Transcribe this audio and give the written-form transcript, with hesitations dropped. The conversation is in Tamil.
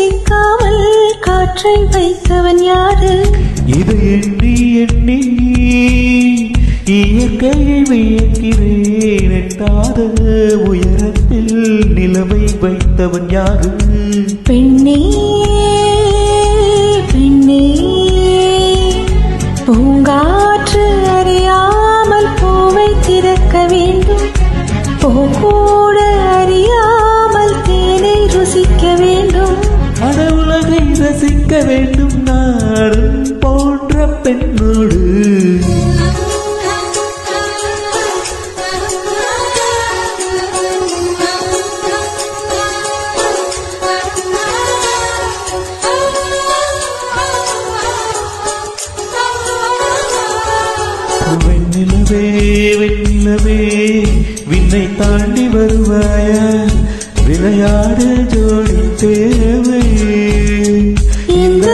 ருசிக்காமல் காற்றை வைத்தவன் யாரு? இது எண்ணி எண்ணி இயற்கையை வியக்கிறேன். எட்டாத உயரத்தில் நிலவை வைத்தவன் யாரு? பெண்ணே பெண்ணே, பூங்காற்று அறியாமல் பூவை திறக்க வேண்டும். பூக்கூட அறியாமல் தேனை ருசிக்க வேண்டும். அட உலகை ரசிக்க வேண்டும் நாடும் போன்ற பெண்ணோடு. வெண்ணிலவே வெண்ணிலவே விண்ணை தாண்டி வருவாயா? விளையாடு ஜோடி தேவை இந்த